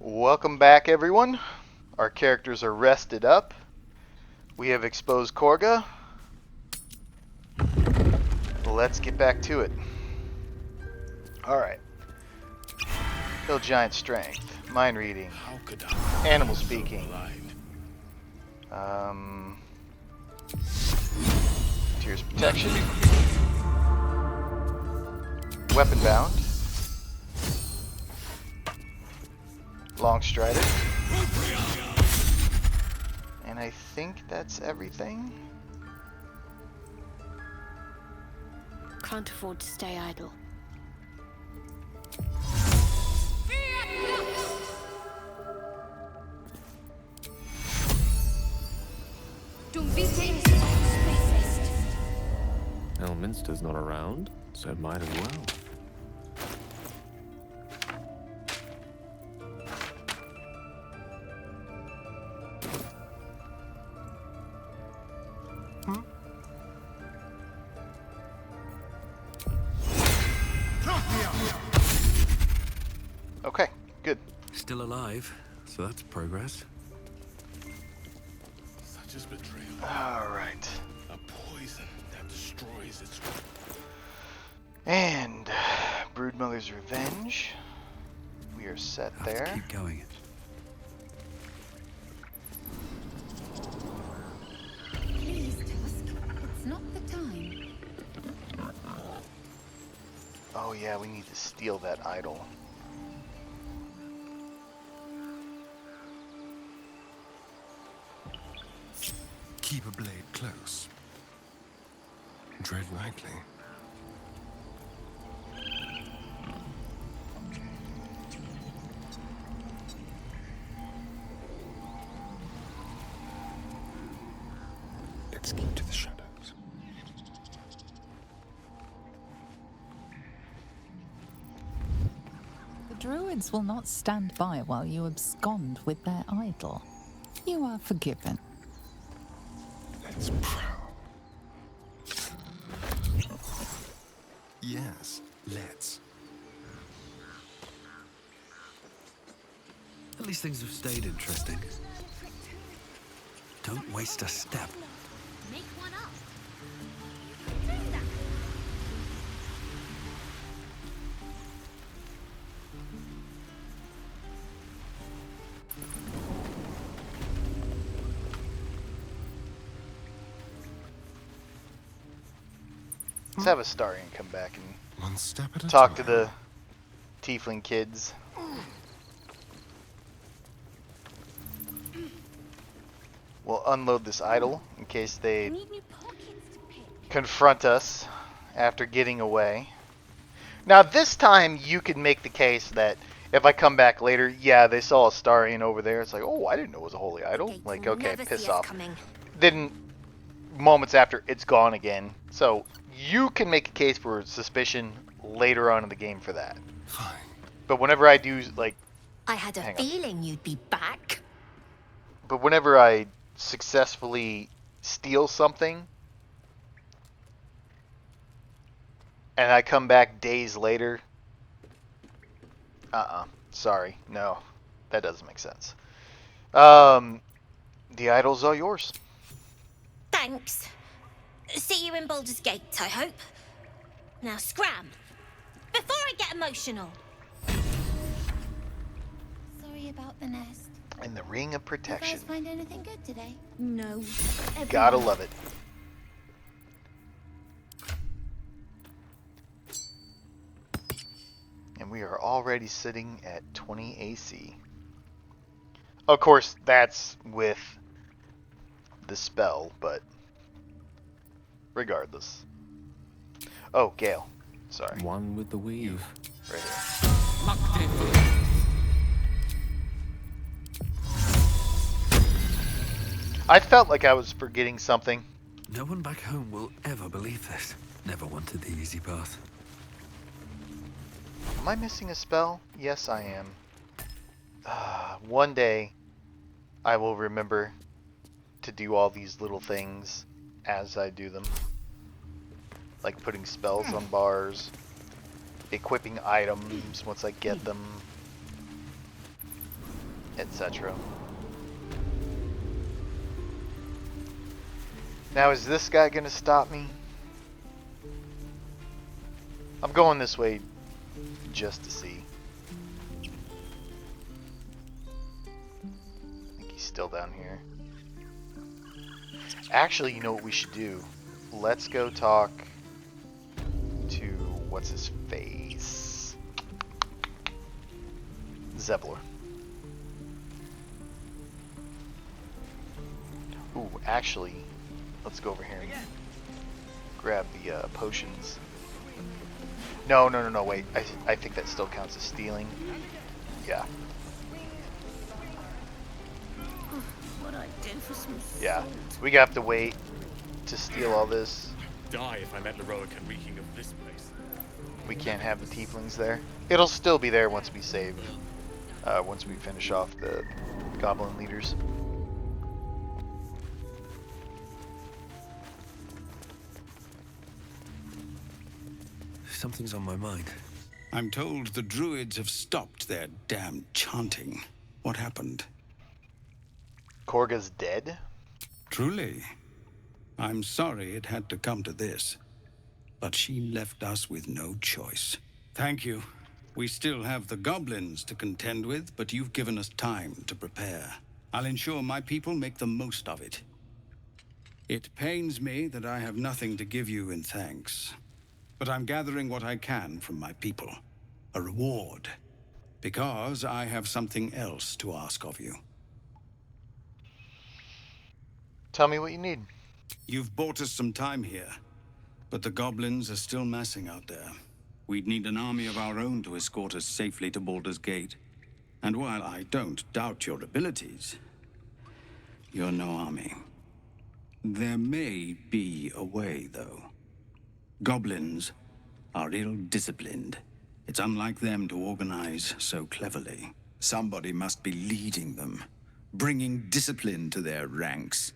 Welcome back, everyone. Our characters are rested up. We have exposed Korga. Let's get back to it. Alright. Build giant strength. Mind reading. Animal speaking. Tears protection. Weapon bound. Long strider. And I think that's everything. Can't afford to stay idle. Elminster's not around, so it might as well. Okay, good. Still alive, so that's progress. Such as betrayal. Alright. A poison that destroys its. And Broodmother's Revenge. We are set there. Keep going. Please, Tusk. It's not the time. Oh yeah, we need to steal that idol. Keep a blade close. Tread lightly. Let's keep to the shadows. The druids will not stand by while you abscond with their idol. You are forgiven. Let's prowl. Yes, let's. At least things have stayed interesting. Don't waste a step. Make one up. Let's have Astarion come back and One step at a talk time. to the tiefling kids. We'll unload this idol in case they Need new pockets to pick. confront us after getting away. Now this time you could make the case that if I come back later, yeah, they saw Astarion over there. It's like, oh, I didn't know it was a holy idol. Gates Like, will okay, never piss see us off. coming. Then moments after, it's gone again. So you can make a case for suspicion later on in the game for that. Fine. But whenever I do, like, I had a Hang on. feeling you'd be back. but whenever I successfully steal something and I come back days later, sorry, no, that doesn't make sense. The idols are yours. Thanks. See you in Baldur's Gate, I hope. Now scram. Before I get emotional. Sorry about the nest. And the ring of You protection. guys find anything good today? No. Gotta love it. And we are already sitting at 20 AC. Of course, that's with the spell, but regardless. Oh, Gale. Sorry. One with the weave. Right here. I felt like I was forgetting something. No one back home will ever believe this. Never wanted the easy path. Am I missing a spell? Yes, I am. One day, I will remember to do all these little things as I do them. Like putting spells on bars, equipping items once I get them. etc. Now, is this guy gonna stop me? I'm going this way just to see. I think he's still down here. Actually, you know what we should do? Let's go talk to what's his face? Zebler. Ooh, actually, let's go over here and grab the potions. No, wait. I think that still counts as stealing. Yeah. What I did for some Yeah. We have to wait to steal all this. Die if I met Leroic and reeking of this place. We can't have the tieflings there. It'll still be there once we save. Once we finish off the goblin leaders. Something's on my mind. I'm told the druids have stopped their damn chanting. What happened? Korga's dead? Truly. I'm sorry it had to come to this. But she left us with no choice. Thank you. We still have the goblins to contend with, but you've given us time to prepare. I'll ensure my people make the most of it. It pains me that I have nothing to give you in thanks. But I'm gathering what I can from my people. A reward. Because I have something else to ask of you. Tell me what you need. You've bought us some time here, but the goblins are still massing out there. We'd need an army of our own to escort us safely to Baldur's Gate. And while I don't doubt your abilities, you're no army. There may be a way, though. Goblins are ill-disciplined. It's unlike them to organize so cleverly. Somebody must be leading them, bringing discipline to their ranks.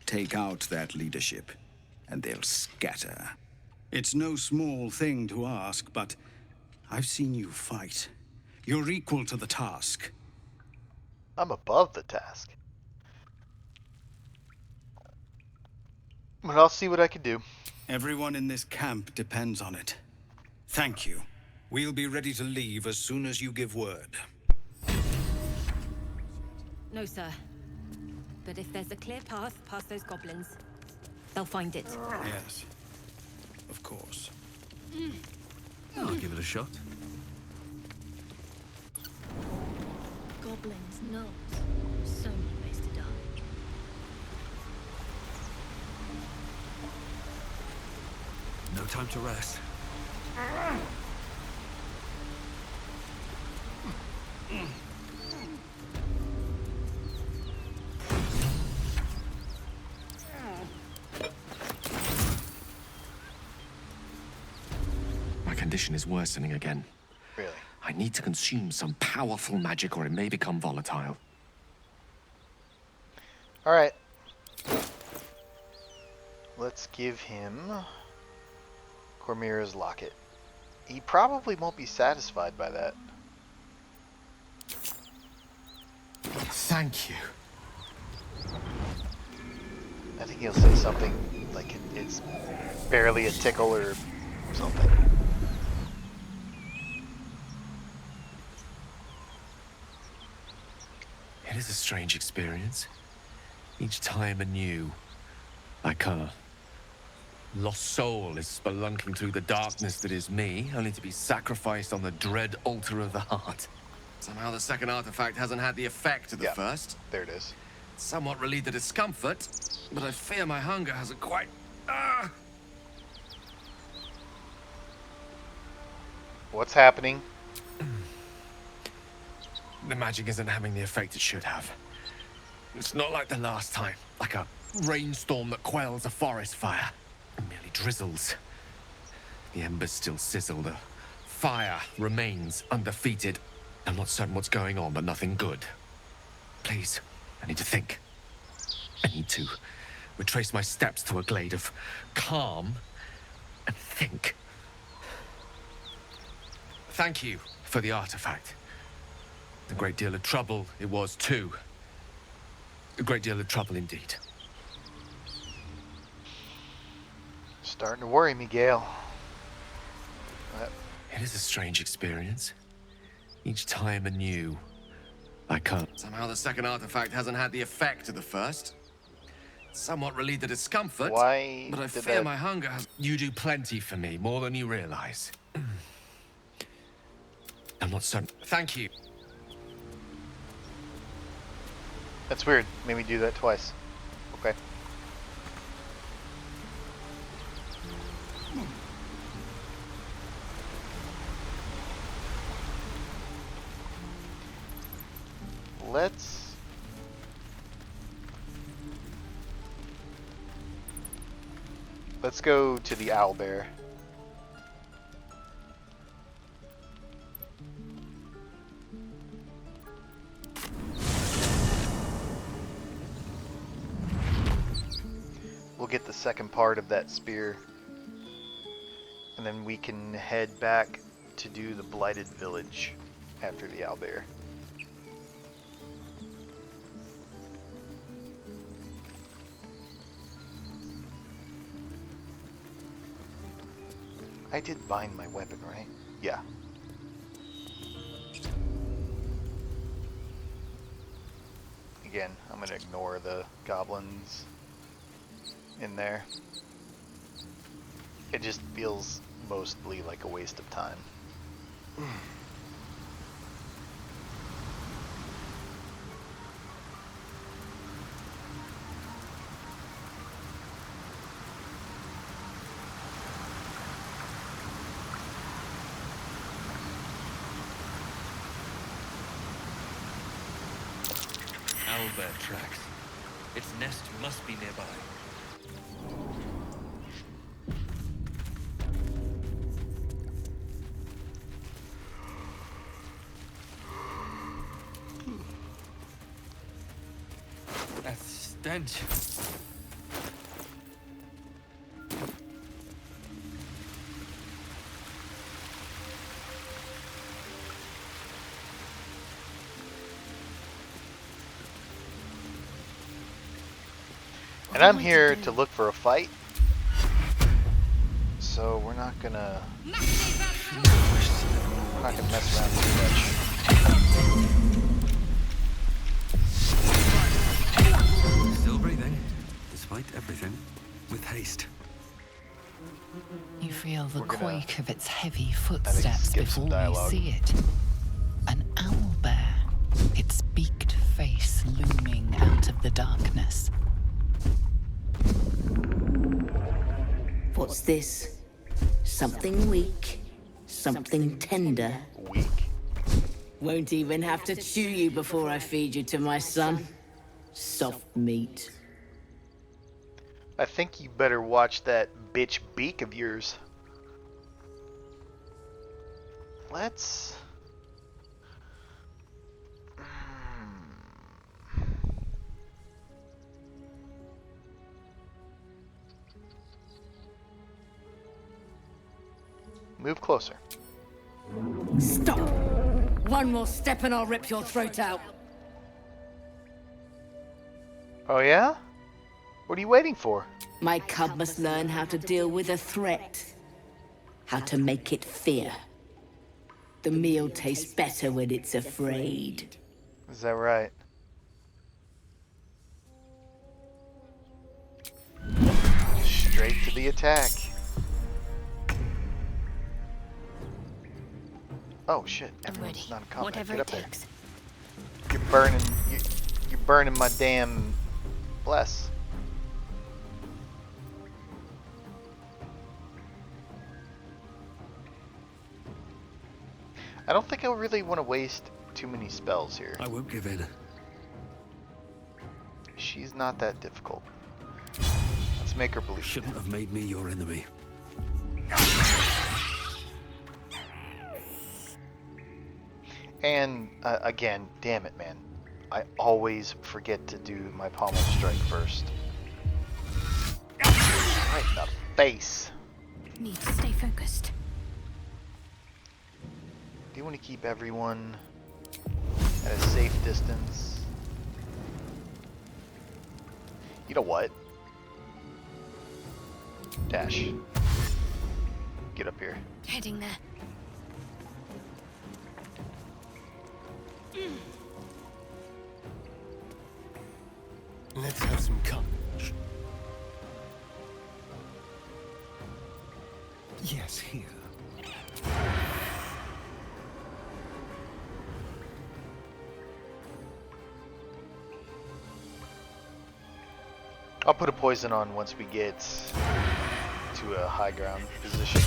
Take out that leadership, and they'll scatter. It's no small thing to ask, but I've seen you fight. You're equal to the task. I'm above the task. But I'll see what I can do. Everyone in this camp depends on it. Thank you. We'll be ready to leave as soon as you give word. No, sir. But if there's a clear path past those goblins, they'll find it. Yes. Of course. I'll give it a shot. goblins knows so many ways to die. No time to rest. My condition is worsening again. Really? I need to consume some powerful magic or it may become volatile. Alright. Let's give him Cormira's locket. He probably won't be satisfied by that. Thank you. I think he'll say something like it's barely a tickle or something. It is a strange experience. Each time anew. Like a lost soul is spelunking through the darkness that is me, only to be sacrificed on the dread altar of the heart. Somehow the second artifact hasn't had the effect of the first. There it is. Somewhat relieved the discomfort, but I fear my hunger hasn't quite... What's happening? The magic isn't having the effect it should have. It's not like the last time, like a rainstorm that quells a forest fire. It merely drizzles. The embers still sizzle, the fire remains undefeated. I'm not certain what's going on, but nothing good. Please, I need to think. I need to retrace my steps to a glade of calm and think. Thank you for the artifact. A great deal of trouble it was too. A great deal of trouble indeed. Starting to worry me, Gale. It is a strange experience. Each time anew. I can't. Somehow the second artifact hasn't had the effect of the first. Somewhat relieved the discomfort. Why But I did fear that- my hunger has... You do plenty for me, more than you realize. I'm not certain. Thank you. That's weird. Made me do that twice. Okay. Let's go to the owlbear. We'll get the second part of that spear, and then we can head back to do the blighted village after the owlbear. I did bind my weapon, right? Yeah. Again, I'm gonna ignore the goblins in there. It just feels mostly like a waste of time. Owlbear tracks. Its nest must be nearby. That stench. And I'm here to look for a fight, so we're not gonna mess around too much. Still breathing, despite everything, with haste. You feel the We're gonna, quake of its heavy footsteps skip some before you dialogue. see it. An owlbear, its beaked face looming out of the darkness. What's this? Something weak, something tender. Weak. Won't even have to chew you before I feed you to my son. Soft meat. I think you better watch that bitch beak of yours. Let's... move closer. Stop! One more step and I'll rip your throat out. Oh yeah? What are you waiting for? My cub must learn how to deal with a threat. How to make it fear. The meal tastes better when it's afraid. Is that right? Straight to the attack. Oh shit! I'm Everyone's ready. not in combat. Whatever Get it up there. takes. You're burning. You're burning my damn bless. I don't think I really want to waste too many spells here. I won't give in. She's not that difficult. Let's make her believe. Shouldn't have made me your enemy. And again, damn it, man. I always forget to do my pommel strike first. Right in the face. Need to stay focused. Do you want to keep everyone distance. You know what? Dash. Get up here. Heading there. Let's have some courage. Yes, here. I'll put a poison on once we get to a high ground position.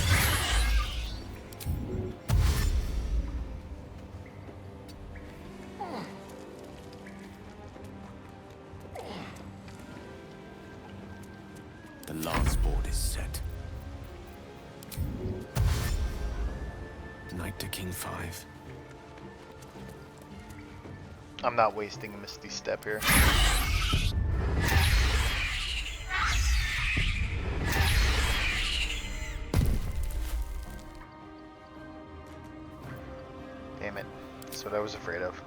The last board is set. Knight to King 5. I'm not wasting a Misty Step here. Damn it. That's what I was afraid of.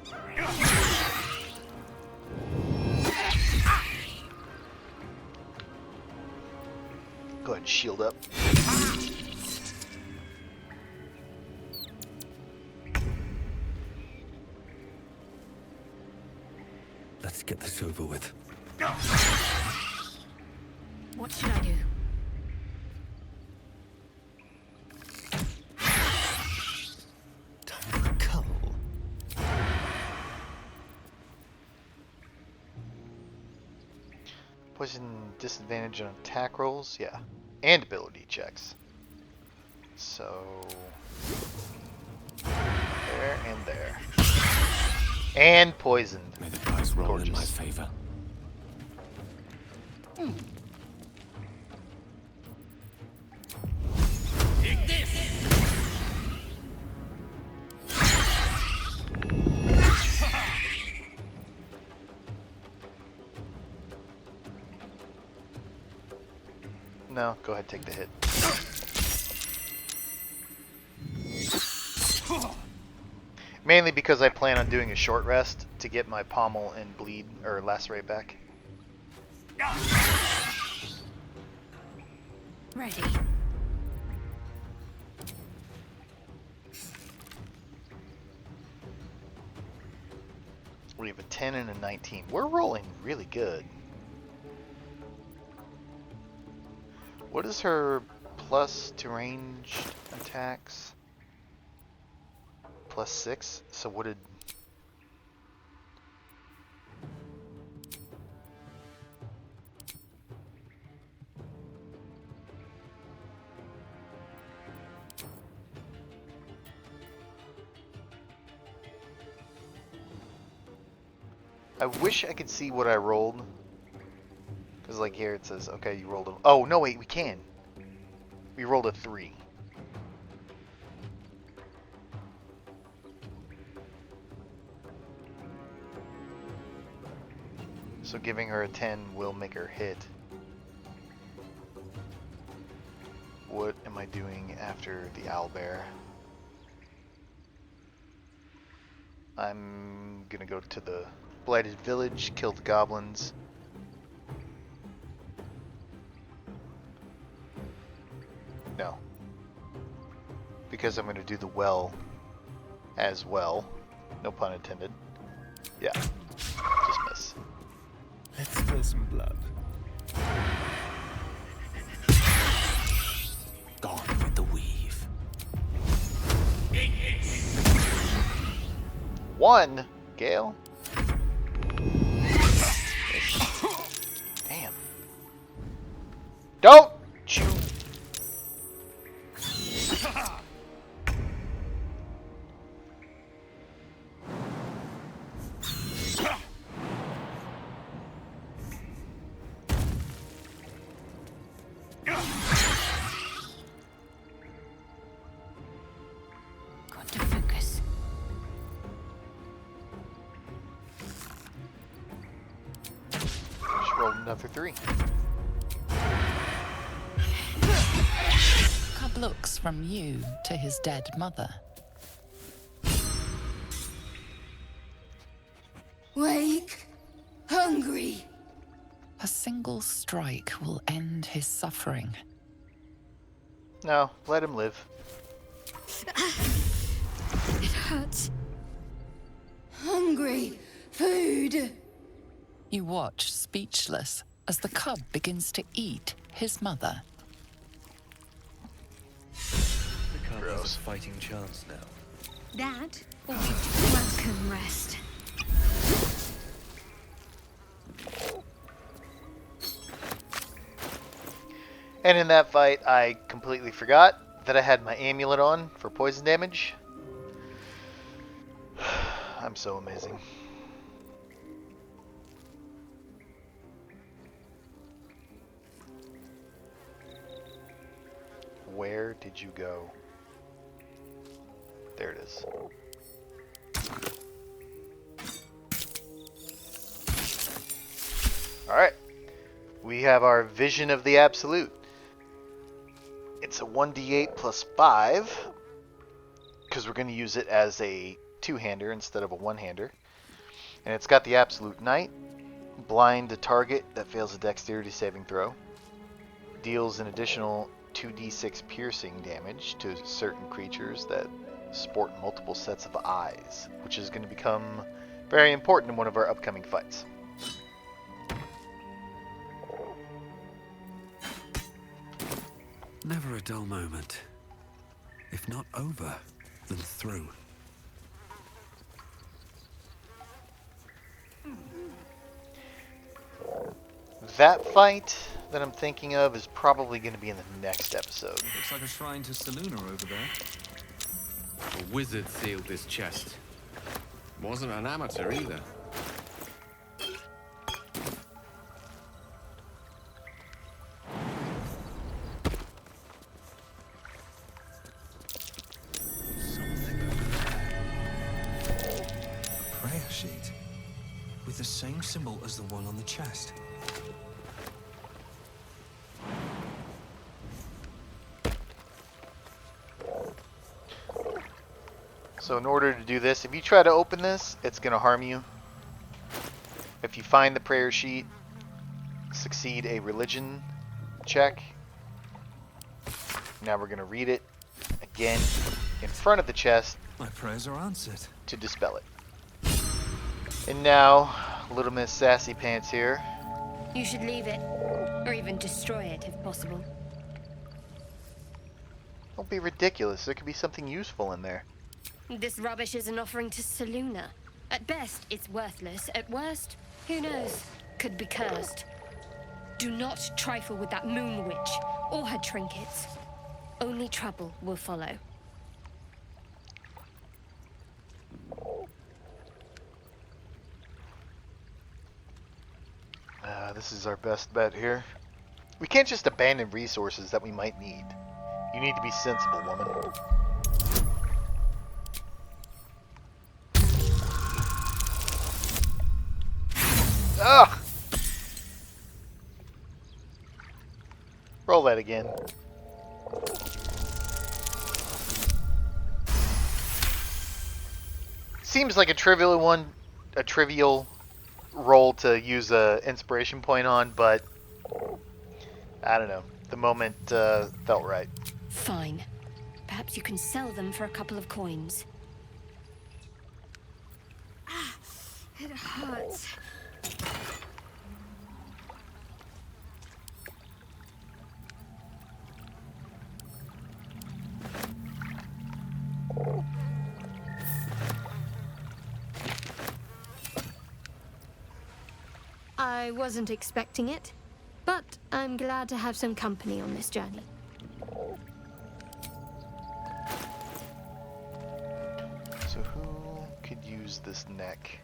Go ahead, shield up. Let's get this over with. What should I do? Time for a cull. Poison disadvantage on attack rolls, yeah. And ability checks. So there and there. And poisoned. May the dice roll in my Gorgeous. favor. No, go ahead, take the hit. Mainly because I plan on doing a short rest to get my pommel and bleed or lacerate back. Ready. We have a 10 and a 19. We're rolling really good. What is her plus to ranged attacks? Plus 6? So what did... I wish I could see what I rolled. Because like here it says, okay, you rolled a... Oh, no, wait, we can. We rolled a 3. So giving her a 10 will make her hit. What am I doing after the owlbear? I'm gonna go to the blighted village, kill the goblins. No. Because I'm gonna do the well as well. No pun intended. Yeah. Just miss. Let's spill some blood. Gone with the weave. 1, Gale. Damn. Don't you. Got to focus. Just rolled another 3. Cub looks from you to his dead mother. Wake. Hungry. A single strike will end his suffering. No, let him live. It hurts. Hungry. Food. You watch, speechless, as the cub begins to eat his mother. The cub has Gross. a fighting chance now. That or welcome rest. And in that fight, I completely forgot that I had my amulet on for poison damage. I'm so amazing. Where did you go? There it is. Alright. We have our Vision of the Absolute. It's a 1d8 plus 5, because we're going to use it as a two-hander instead of a one-hander. And it's got the Absolute Knight. Blind a target that fails a dexterity saving throw. Deals an additional 2d6 piercing damage to certain creatures that sport multiple sets of eyes, which is going to become very important in one of our upcoming fights. Never a dull moment. If not over, then through. That fight that I'm thinking of is probably going to be in the next episode. Looks like a shrine to Seluna over there. A wizard sealed this chest. Wasn't an amateur either. Something over there. A prayer sheet. With the same symbol as the one on the chest. So in order to do this, if you try to open this, it's going to harm you. If you find the prayer sheet, succeed a religion check. Now we're going to read it again in front of the chest My prayers are answered. to dispel it. And now, little Miss Sassy Pants here. You should leave it, or even destroy it if possible. Don't be ridiculous. There could be something useful in there. This rubbish is an offering to Seluna. At best, it's worthless. At worst, who knows? Could be cursed. Do not trifle with that moon witch or her trinkets. Only trouble will follow. This is our best bet here. We can't just abandon resources that we might need. You need to be sensible, woman. Ugh! Roll that again. Seems like a trivial roll to use a inspiration point on, but I don't know. The moment felt right. Fine. Perhaps you can sell them for a couple of coins. It hurts. I wasn't expecting it, but I'm glad to have some company on this journey. So who could use this neck?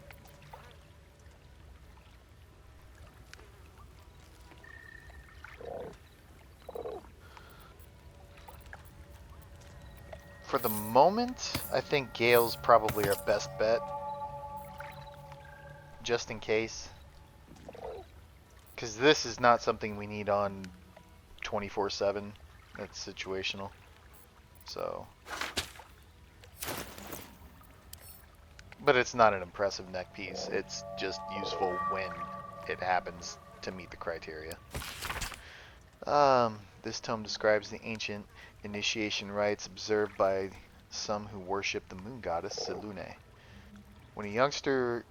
For the moment, I think Gale's probably our best bet. Just in case. Because this is not something we need on 24/7. That's situational. So But it's not an impressive neck piece. It's just useful when it happens to meet the criteria. This tome describes the ancient initiation rites observed by some who worship the moon goddess Selune. When a youngster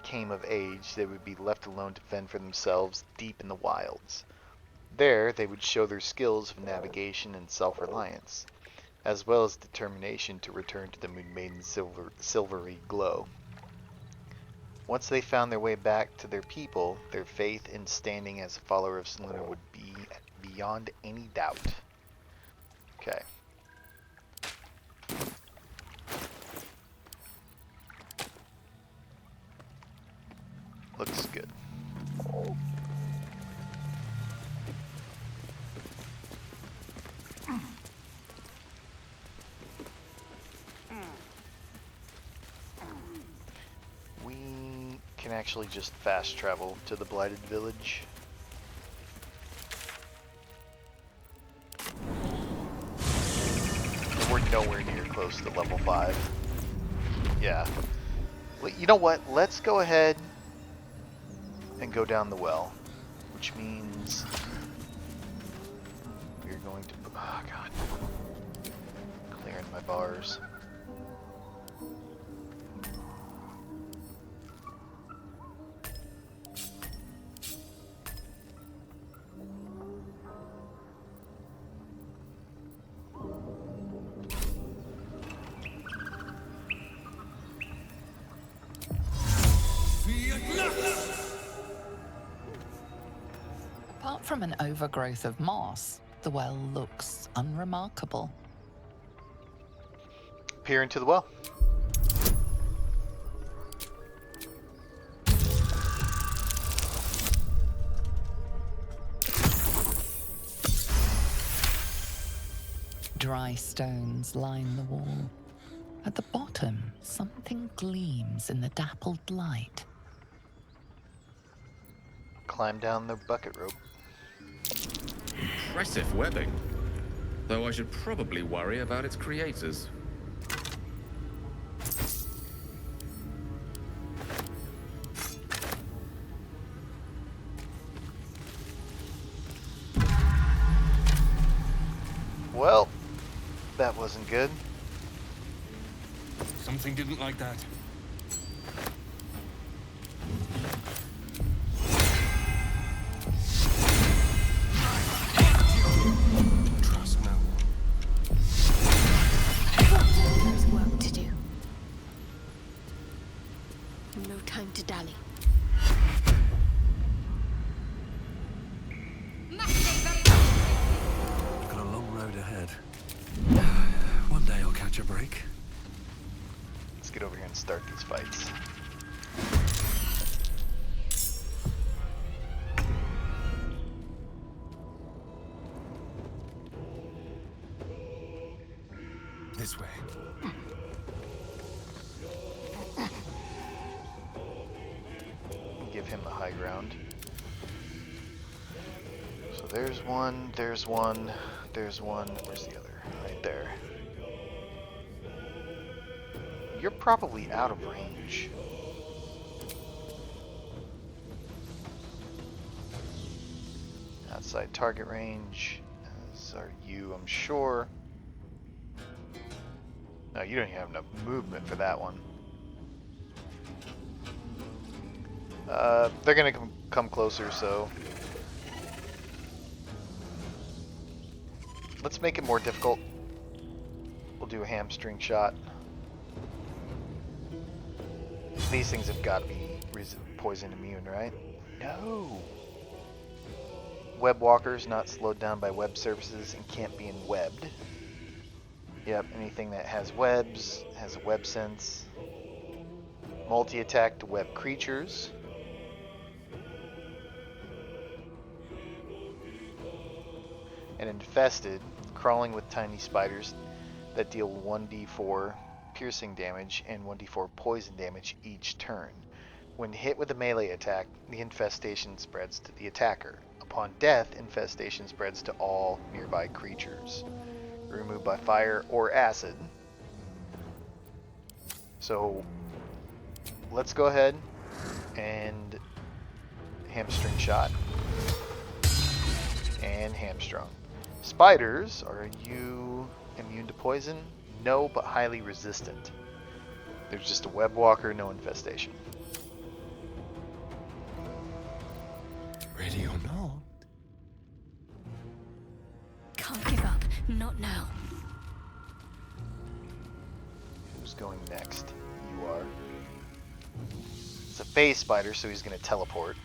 came of age, they would be left alone to fend for themselves deep in the wilds. There, they would show their skills of navigation and self-reliance, as well as determination to return to the Moon Maiden's silvery glow. Once they found their way back to their people, their faith in standing as a follower of Seluna would be beyond any doubt. Okay. Looks good. We can actually just fast travel to the Blighted Village. And we're nowhere near close to level 5. Yeah. Well, you know what? Let's go ahead and go down the well, which means we're going to... Oh, God. Clearing my bars. Apart from an overgrowth of moss, the well looks unremarkable. Peer into the well. Dry stones line the wall. At the bottom, something gleams in the dappled light. Climb down the bucket rope. Impressive webbing. Though I should probably worry about its creators. Well, that wasn't good. Something didn't like that. Trust no one. There's work to do. No time to dally. We've got a long road ahead. One day I'll catch a break. Let's get over here and start these fights. This way. Give him the high ground. So there's one, there's one, there's one. Where's the other? Right there. You're probably out of range. Outside target range, as are you, I'm sure. No, you don't even have enough movement for that one. They're gonna come closer, so let's make it more difficult. We'll do a hamstring shot. These things have got to be poison immune, right? No. Web walkers not slowed down by web surfaces and can't be webbed. Yep, anything that has webs has a web sense. Multi-attack to web creatures. And infested, crawling with tiny spiders that deal 1d4 piercing damage and 1d4 poison damage each turn. When hit with a melee attack, the infestation spreads to the attacker. Upon death, infestation spreads to all nearby creatures. Removed by fire or acid. So let's go ahead and hamstring shot and hamstrung. Spiders, are you immune to poison? No, but highly resistant. There's just a web walker, no infestation. Ready or not? Can't give up. Not now. Who's going next? You are. It's a phase spider, so he's going to teleport.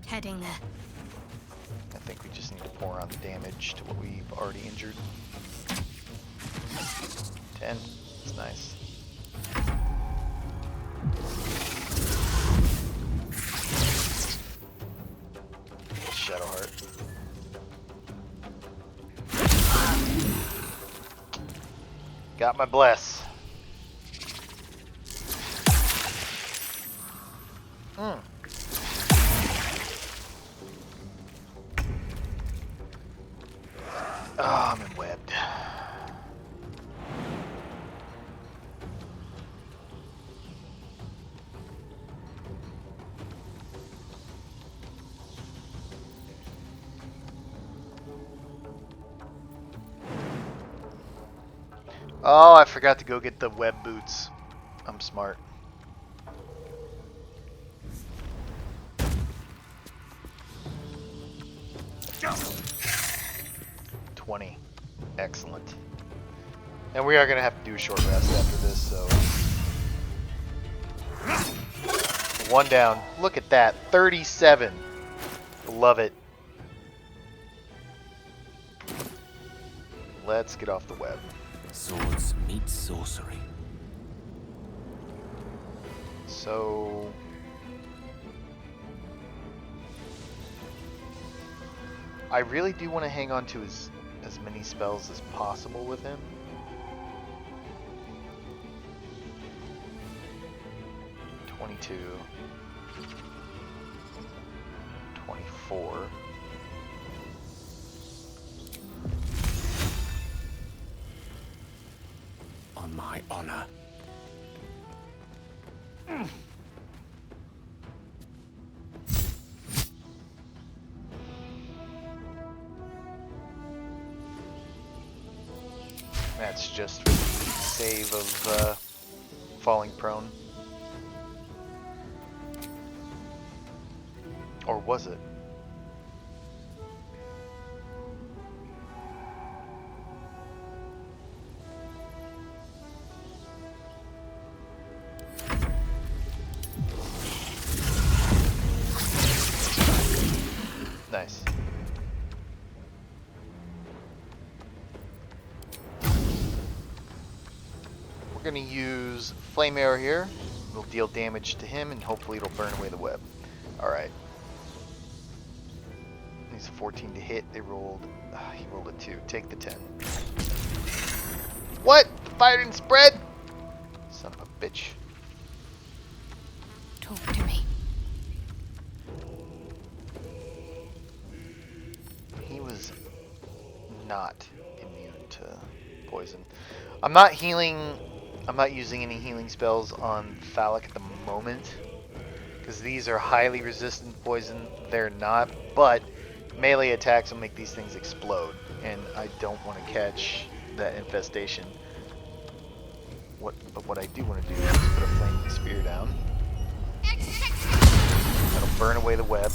Heading there. I think we just need to pour on the damage to what we've already injured. 10. It's nice. Shadowheart. Got my bless. Oh, I'm webbed. Oh, I forgot to go get the web boots. I'm smart. Excellent. And we are going to have to do a short rest after this, so... One down. Look at that. 37. Love it. Let's get off the web. Swords meet sorcery. So... I really do want to hang on to as many spells as possible with him. $22. $24. On my honor. That's just for the save of falling prone. Or was it? Nice. We're going to use Flame Arrow here. It'll deal damage to him and hopefully it'll burn away the web. Alright. He's a 14 to hit. They rolled... he rolled a 2. Take the 10. What? The fire didn't spread? Son of a bitch. Talk to me. He was not immune to poison. I'm not healing... I'm not using any healing spells on Phallic at the moment. Because these are highly resistant poison. They're not. But melee attacks will make these things explode. And I don't want to catch that infestation. But what I do want to do is put a flaming spear down. That'll burn away the web.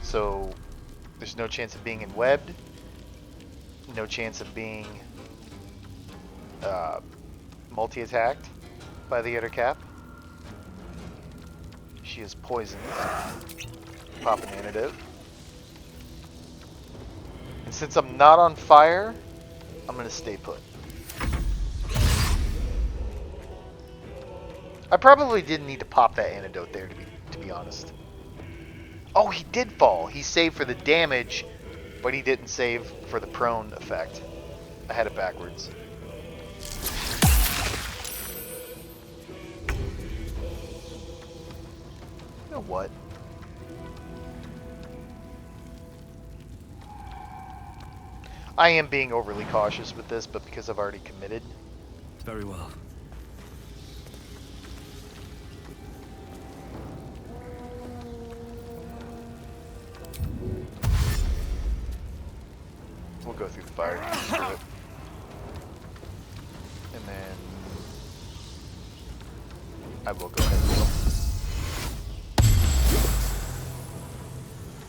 So there's no chance of being enwebbed. No chance of being multi-attacked by the other cap. She is poisoned. Pop an antidote. And since I'm not on fire, I'm gonna stay put. I probably didn't need to pop that antidote there, to be honest. Oh, he did fall. He saved for the damage, but he didn't save for the prone effect. I had it backwards. You know what? I am being overly cautious with this, but because I've already committed. Very well. We'll go through the fire to get through it. And then I will go ahead and heal.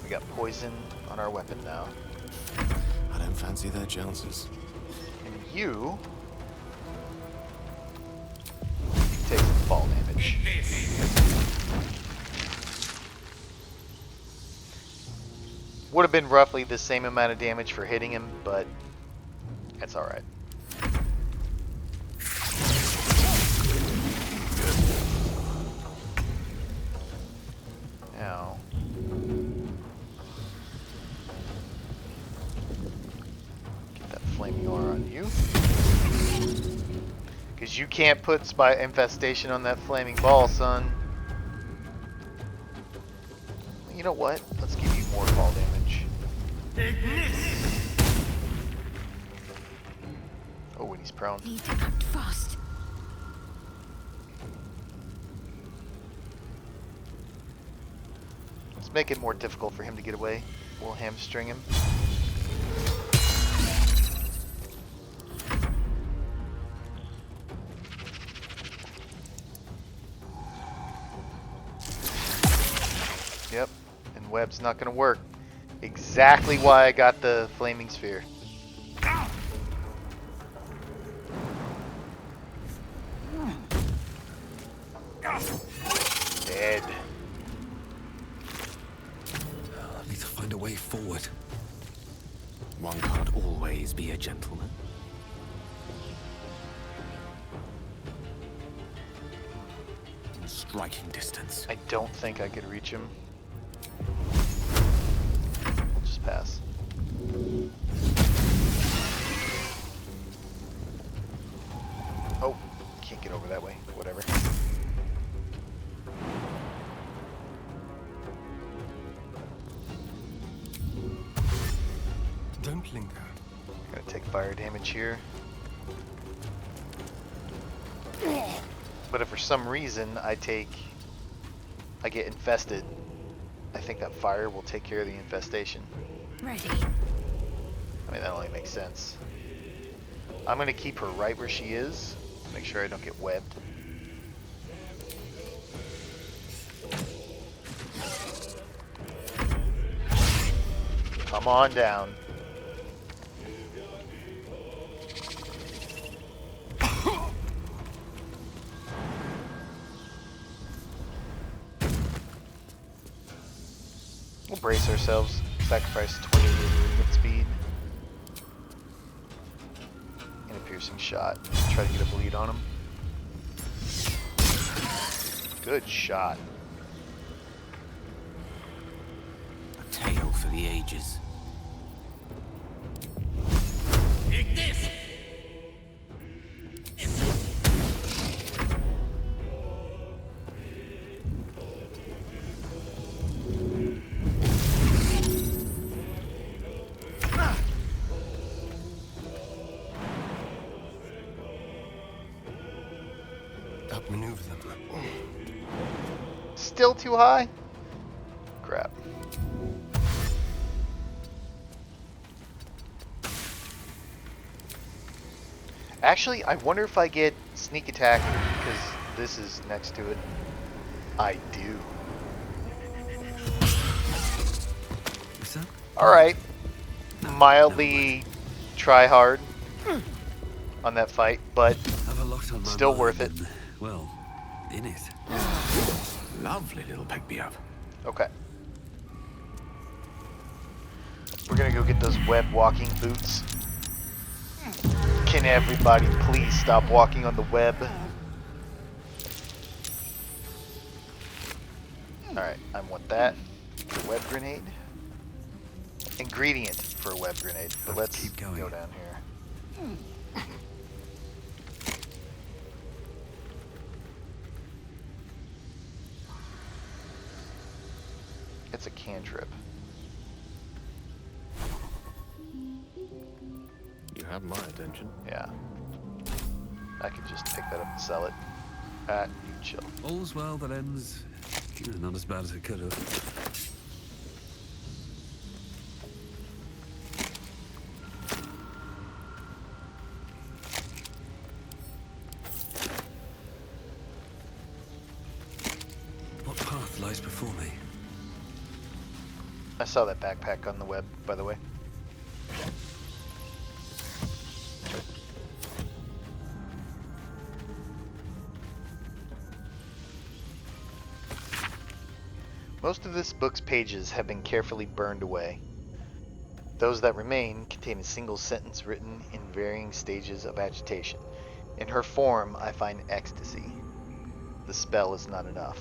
We got poison on our weapon now. I don't fancy their chances. And you take some fall damage. Would have been roughly the same amount of damage for hitting him, but that's alright. Now, get that flaming aura on you. Because you can't put spy infestation on that flaming ball, son. You know what? Let's give you more fall damage. Oh, and he's prone. Need to act fast. Let's make it more difficult for him to get away. We'll hamstring him. Yep, and web's not gonna work. Exactly why I got the flaming sphere. Dead. I need to find a way forward. One can't always be a gentleman. In striking distance. I don't think I could reach him. We'll just pass. Oh, can't get over that way. Whatever. Don't linger. Gonna take fire damage here. But if for some reason I get infested, I think that fire will take care of the infestation. Ready. I mean, that only makes sense. I'm gonna keep her right where she is. Make sure I don't get webbed. Come on down. We'll brace ourselves. Sacrifice 20 movement speed. And a piercing shot. Try to get a bleed on him. Good shot. A tale for the ages. Outmaneuver them. Still too high? Crap. Actually, I wonder if I get sneak attack because this is next to it. I do. Alright. Mildly try hard on that fight, but still worth it. Well, in it. Lovely little pick me up. Okay. We're gonna go get those web walking boots. Can everybody please stop walking on the web? Alright, I want that. The web grenade. Ingredient for a web grenade. But let's keep going. go down here. It's a cantrip. have my attention. Yeah. I could just pick that up and sell it. You chill. All's well that ends. Not as bad as it could have. What path lies before me? I saw that backpack on the web, by the way. Most of this book's pages have been carefully burned away. Those that remain contain a single sentence written in varying stages of agitation. In her form, I find ecstasy. The spell is not enough.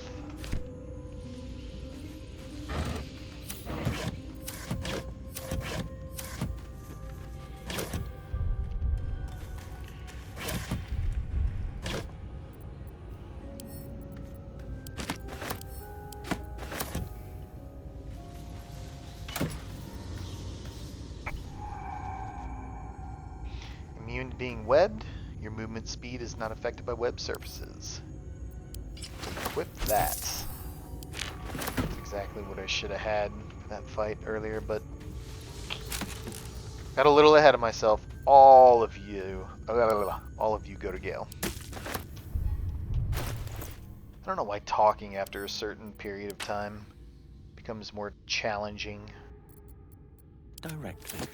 Immune to being webbed, your movement speed is not affected by web surfaces. Equip that. That's exactly what I should have had for that fight earlier, but got a little ahead of myself. All of you go to Gale. I don't know why talking after a certain period of time becomes more challenging. Directly.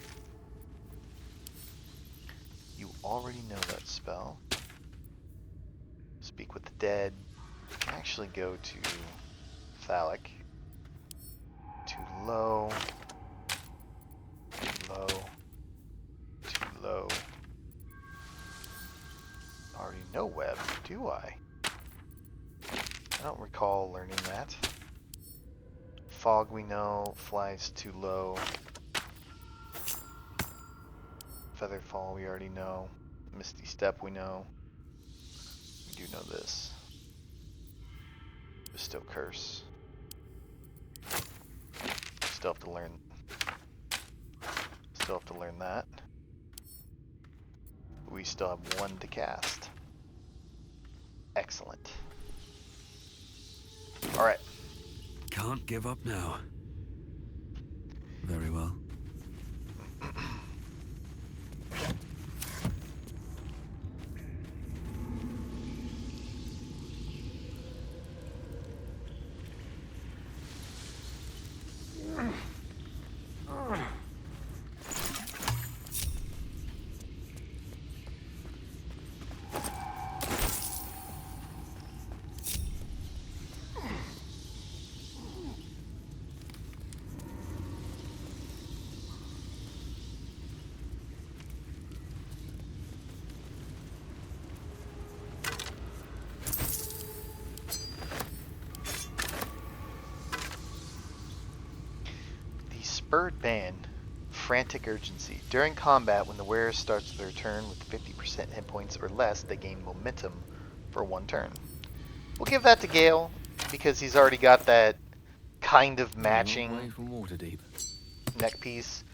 You already know that spell. Speak with the dead. You can actually go to Phallic. Too low. Too low. Too low. Already know web, do I? I don't recall learning that. Fog we know, flies too low. Featherfall we already know. Misty Step we know. We do know this. Bestow Curse. Still have to learn. Still have to learn that. We still have one to cast. Excellent. Alright. Can't give up now. Very well. Spurred Band, Frantic Urgency. During combat, when the wearer starts their turn with 50% hit points or less, they gain momentum for one turn. We'll give that to Gale, because he's already got that kind of matching Away from Waterdeep. neck piece.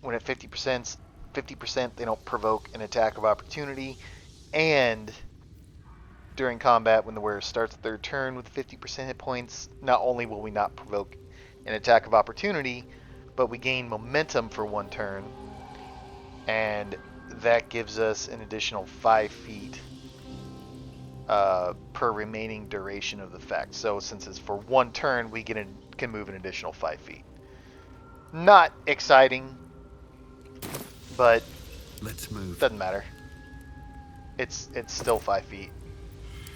When at 50%, they don't provoke an attack of opportunity, and during combat, when the wearer starts their turn with 50% hit points, not only will we not provoke an attack of opportunity, but we gain momentum for one turn, and that gives us an additional 5 feet per remaining duration of the effect. So since it's for one turn, we can move an additional 5 feet. Not exciting, but let's move. Doesn't matter. It's still 5 feet.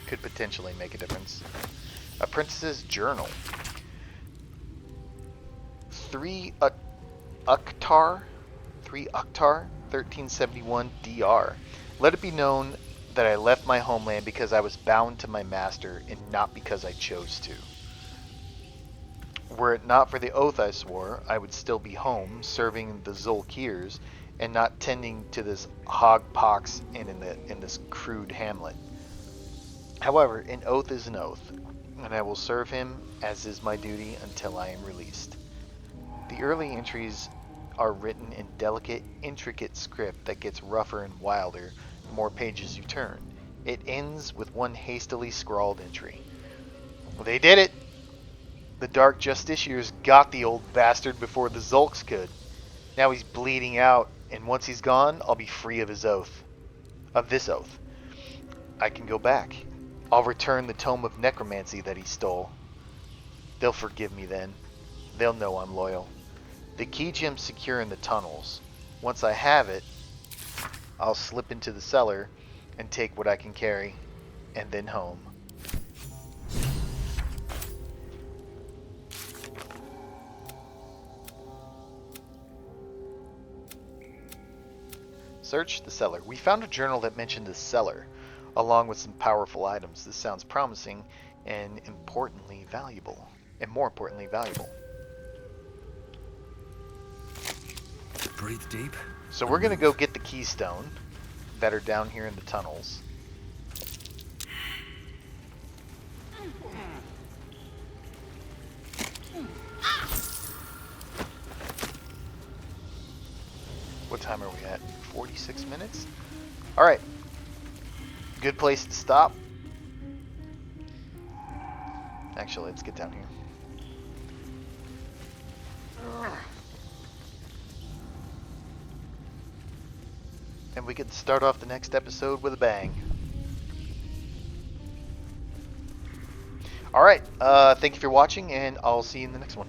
Could potentially make a difference. Apprentice's Journal. 3 Uktar, 1371 DR. Let it be known that I left my homeland because I was bound to my master and not because I chose to. Were it not for the oath I swore, I would still be home, serving the Zulkirs, and not tending to this hog pox and in this crude hamlet. However, an oath is an oath, and I will serve him as is my duty until I am released. The early entries are written in delicate, intricate script that gets rougher and wilder the more pages you turn. It ends with one hastily scrawled entry. Well, they did it! The Dark Justiciars got the old bastard before the Zulks could. Now he's bleeding out, and once he's gone, I'll be free of his oath. Of this oath. I can go back. I'll return the Tome of Necromancy that he stole. They'll forgive me then. They'll know I'm loyal. The key gem's secure in the tunnels. Once I have it, I'll slip into the cellar and take what I can carry, and then home. Search the cellar. We found a journal that mentioned the cellar, along with some powerful items. This sounds promising and importantly valuable. And more importantly valuable. Breathe deep. So we're going to go get the keystone that are down here in the tunnels. What time are we at? 46 minutes? Alright. Good place to stop. Actually, let's get down here. And we can start off the next episode with a bang. Alright, thank you for watching, and I'll see you in the next one.